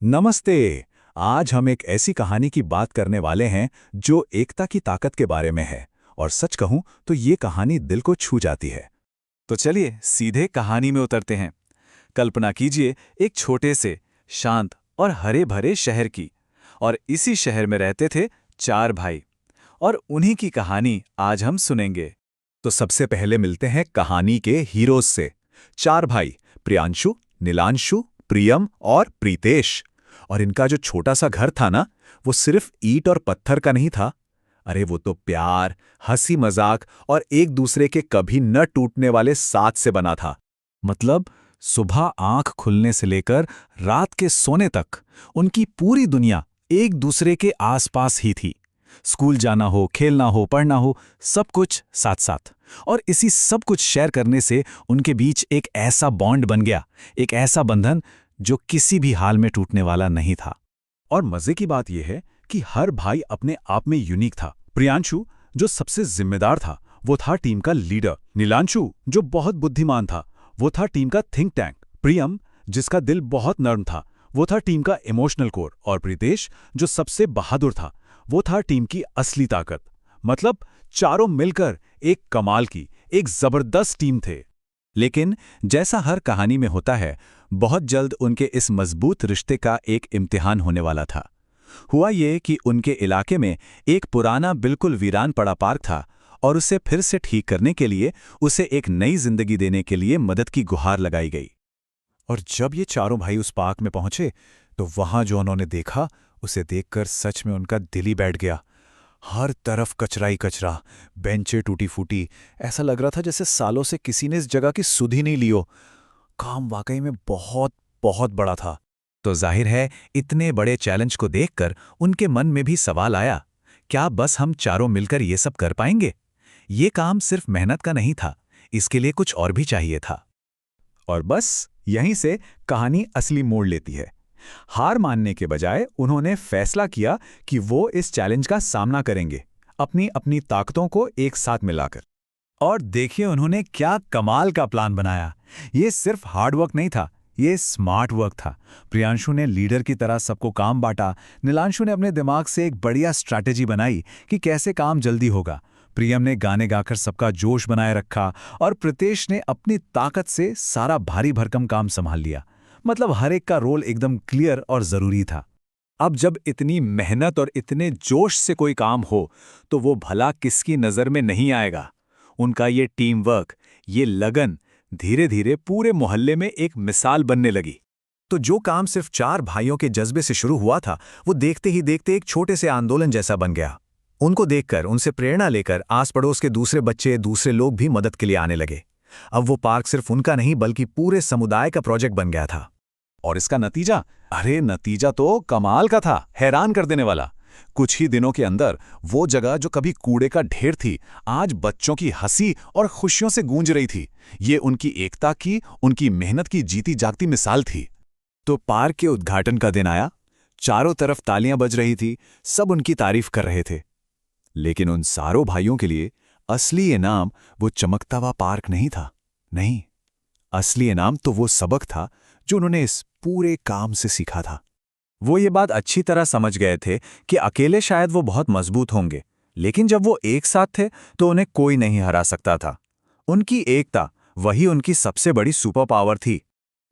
नमस्ते। आज हम एक ऐसी कहानी की बात करने वाले हैं जो एकता की ताकत के बारे में है। और सच कहूं तो ये कहानी दिल को छू जाती है। तो चलिए सीधे कहानी में उतरते हैं। कल्पना कीजिए एक छोटे से शांत और हरे भरे शहर की। और इसी शहर में रहते थे चार भाई। और उन्हीं की कहानी आज हम सुनेंगे। तो सबसे पहले मिलते हैं कहानी के हीरोज से। चार भाई, प्रियांशु, नीलांशु, प्रियम और प्रीतेश। और इनका जो छोटा सा घर था ना, वो सिर्फ ईंट और पत्थर का नहीं था। अरे वो तो प्यार, हंसी मजाक और एक दूसरे के कभी न टूटने वाले साथ से बना था। मतलब सुबह आंख खुलने से लेकर रात के सोने तक उनकी पूरी दुनिया एक दूसरे के आसपास ही थी। स्कूल जाना हो, खेलना हो, पढ़ना हो, सब कुछ साथ साथ। और इसी सब कुछ शेयर करने से उनके बीच एक ऐसा बॉन्ड बन गया, एक ऐसा बंधन जो किसी भी हाल में टूटने वाला नहीं था। और मजे की बात यह है कि हर भाई अपने आप में यूनिक था। प्रियांशु जो सबसे जिम्मेदार था, वो था टीम का लीडर। नीलांशु जो बहुत बुद्धिमान था, वो था टीम का थिंक टैंक। प्रियम जिसका दिल बहुत नर्म था, वो था टीम का इमोशनल कोर। और प्रीतेश जो सबसे बहादुर था, वो था टीम की असली ताकत। मतलब चारों मिलकर एक कमाल की, एक जबरदस्त टीम थे। लेकिन जैसा हर कहानी में होता है, बहुत जल्द उनके इस मजबूत रिश्ते का एक इम्तिहान होने वाला था। हुआ ये कि उनके इलाके में एक पुराना बिल्कुल वीरान पड़ा पार्क था और उसे फिर से ठीक करने के लिए, उसे एक नई जिंदगी देने के लिए मदद की गुहार लगाई गई। और जब ये चारों भाई उस पार्क में पहुंचे, तो वहां जो उन्होंने देखा, उसे देखकर सच में उनका दिल ही बैठ गया। हर तरफ कचरा ही कचरा, बेंचें टूटी फूटी। ऐसा लग रहा था जैसे सालों से किसी ने इस जगह की सुध ही नहीं लियो। काम वाकई में बहुत बहुत बड़ा था। तो जाहिर है, इतने बड़े चैलेंज को देखकर उनके मन में भी सवाल आया, क्या बस हम चारों मिलकर ये सब कर पाएंगे? ये काम सिर्फ मेहनत का नहीं था, इसके लिए कुछ और भी चाहिए था। और बस यहीं से कहानी असली मोड़ लेती है। हार मानने के बजाय उन्होंने फैसला किया कि वो इस चैलेंज का सामना करेंगे, अपनी अपनी ताकतों को एक साथ मिलाकर। और देखिए उन्होंने क्या कमाल का प्लान बनाया। ये सिर्फ हार्ड वर्क नहीं था, ये स्मार्ट वर्क था। प्रियांशु ने लीडर की तरह सबको काम बांटा। नीलांशु ने अपने दिमाग से एक बढ़िया स्ट्रैटेजी बनाई कि कैसे काम जल्दी होगा। प्रियम ने गाने गाकर सबका जोश बनाए रखा। और प्रीतेश ने अपनी ताकत से सारा भारी भरकम काम संभाल लिया। मतलब हर एक का रोल एकदम क्लियर और जरूरी था। अब जब इतनी मेहनत और इतने जोश से कोई काम हो, तो वो भला किसकी नजर में नहीं आएगा। उनका ये टीम वर्क, ये लगन धीरे धीरे पूरे मोहल्ले में एक मिसाल बनने लगी। तो जो काम सिर्फ चार भाइयों के जज्बे से शुरू हुआ था, वो देखते ही देखते एक छोटे से आंदोलन जैसा बन गया। उनको देखकर, उनसे प्रेरणा लेकर आस पड़ोस के दूसरे बच्चे, दूसरे लोग भी मदद के लिए आने लगे। अब वो पार्क सिर्फ उनका नहीं, बल्कि पूरे समुदाय का प्रोजेक्ट बन गया था। और इसका नतीजा, अरे नतीजा तो कमाल का था, हैरान कर देने वाला। कुछ ही दिनों के अंदर वो जगह जो कभी कूड़े का ढेर थी, आज बच्चों की हंसी और खुशियों से गूंज रही थी। ये उनकी एकता की, उनकी मेहनत की जीती जागती मिसाल थी। तो पार्क के उद्घाटन का दिन आया। चारों तरफ तालियां बज रही थी, सब उनकी तारीफ कर रहे थे। लेकिन उन सारों भाइयों के लिए असली इनाम वो चमकता हुआ पार्क नहीं था। नहीं, असली इनाम तो वो सबक था जो उन्होंने इस पूरे काम से सीखा था। वो ये बात अच्छी तरह समझ गए थे कि अकेले शायद वो बहुत मजबूत होंगे, लेकिन जब वो एक साथ थे तो उन्हें कोई नहीं हरा सकता था। उनकी एकता, वही उनकी सबसे बड़ी सुपर पावर थी।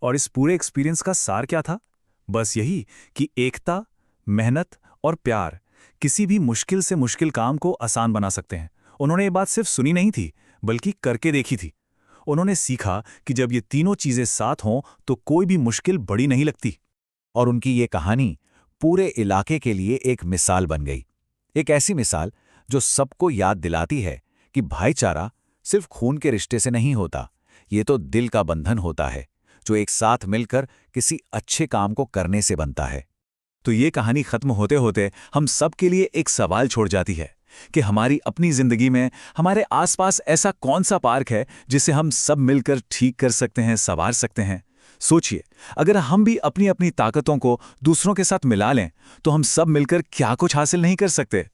और इस पूरे एक्सपीरियंस का सार क्या था? बस यही कि एकता, मेहनत और प्यार किसी भी मुश्किल से मुश्किल काम को आसान बना सकते हैं। उन्होंने ये बात सिर्फ सुनी नहीं थी, बल्कि करके देखी थी। उन्होंने सीखा कि जब ये तीनों चीजें साथ हों तो कोई भी मुश्किल बड़ी नहीं लगती। और उनकी ये कहानी पूरे इलाके के लिए एक मिसाल बन गई। एक ऐसी मिसाल जो सबको याद दिलाती है कि भाईचारा सिर्फ खून के रिश्ते से नहीं होता, ये तो दिल का बंधन होता है, जो एक साथ मिलकर किसी अच्छे काम को करने से बनता है। तो ये कहानी खत्म होते होते हम सब के लिए एक सवाल छोड़ जाती है कि हमारी अपनी जिंदगी में हमारे आसपास ऐसा कौन सा पार्क है जिसे हम सब मिलकर ठीक कर सकते हैं, संवार सकते हैं। सोचिए, अगर हम भी अपनी अपनी ताकतों को दूसरों के साथ मिला लें, तो हम सब मिलकर क्या कुछ हासिल नहीं कर सकते।